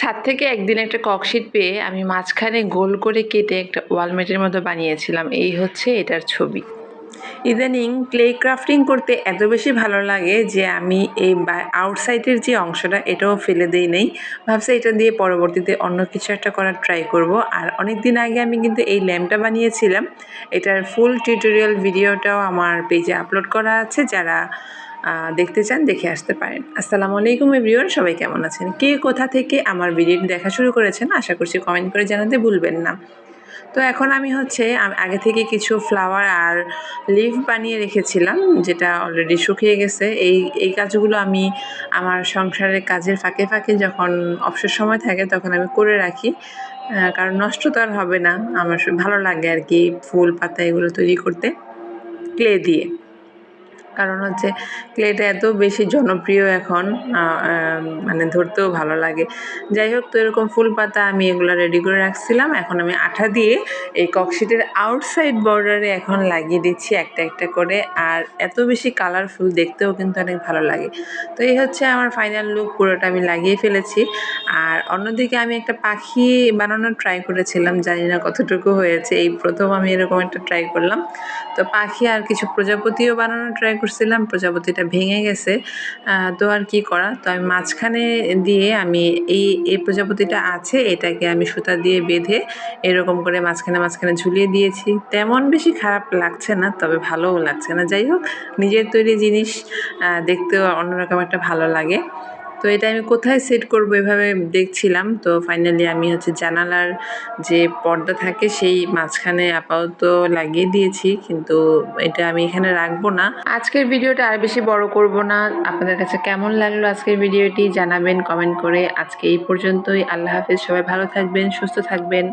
ছাদ থেকে একদিন একটা ককশিট পেয়ে আমি মাঝখানে গোল করে কেটে একটা ওয়ালমেটের মতো বানিয়েছিলাম। এই হচ্ছে এটার ছবি। ইদানিং ক্লে ক্রাফটিং করতে এত বেশি ভালো লাগে যে আমি এই আউটসাইডের যে অংশটা এটাও ফেলে দিই নেই। ভাবছি এটা দিয়ে পরবর্তীতে অন্য কিছু একটা করার ট্রাই করব। আর অনেক দিন আগে আমি কিন্তু এই ল্যাম্পটা বানিয়েছিলাম। এটার ফুল টিউটোরিয়াল ভিডিওটাও আমার পেজে আপলোড করা আছে, যারা দেখতে চান দেখে আসতে পারেন। আসসালামু আলাইকুম এভরিওয়ান, সবাই কেমন আছেন? কে কোথা থেকে আমার ভিডিওটি দেখা শুরু করেছেন আশা করছি কমেন্ট করে জানাতে ভুলবেন না। তো এখন আমি আগে থেকে কিছু ফ্লাওয়ার আর লিফ বানিয়ে রেখেছিলাম, যেটা অলরেডি শুকিয়ে গেছে। এই কাজগুলো আমি আমার সংসারের কাজের ফাঁকে ফাঁকে যখন অবসর সময় থাকে তখন আমি করে রাখি, কারণ নষ্ট তো আর হবে না। আমার ভালো লাগে আর কি ফুল পাতা এগুলো তৈরি করতে ক্লে দিয়ে। কারণ ক্লেটা এত বেশি জনপ্রিয় এখন, মানে ধরতেও ভালো লাগে। যাই হোক, তো এরকম ফুল পাতা আমি এগুলো রেডি করে রাখছিলাম। এখন আমি আঠা দিয়ে এই ককশিটের আউটসাইড বর্ডারে এখন লাগিয়ে দিচ্ছি একটা একটা করে। আর এত বেশি কালারফুল, দেখতেও কিন্তু অনেক ভালো লাগে। তো এই হচ্ছে আমার ফাইনাল লুক, পুরোটা আমি লাগিয়ে ফেলেছি। আর অন্যদিকে আমি একটা পাখি বানানোর ট্রাই করেছিলাম, জানি না কতটুকু হয়েছে। এই প্রথম আমি এরকম একটা ট্রাই করলাম। তো পাখি আর কিছু প্রজাপতিও বানানোর ট্রাই করছিলাম, প্রজাপতিটা ভেঙে গেছে। তো আর কি করা, তো আমি মাঝখানে দিয়ে আমি এই প্রজাপতিটা আছে, এটাকে আমি সুতা দিয়ে বেঁধে এরকম করে মাঝখানে মাঝখানে ঝুলিয়ে দিয়েছি। তেমন বেশি খারাপ লাগছে না, তবে ভালোও লাগছে না। যাই হোক, নিজের তৈরি জিনিস দেখতেও অন্যরকম একটা ভালো লাগে। তো এটা আমি কোথায় সেট করব এভাবে দেখছিলাম। তো ফাইনালি আমি জানালার যে পর্দা থাকে সেই মাঝখানে আপাতত লাগিয়ে দিয়েছি, কিন্তু এটা আমি এখানে রাখবো না। আজকের ভিডিওটা আর বেশি বড় করব না। আপনাদের কাছে কেমন লাগলো আজকের ভিডিওটি জানাবেন কমেন্ট করে। আজকে এই পর্যন্তই। আল্লাহ হাফেজ, সবাই ভালো থাকবেন, সুস্থ থাকবেন।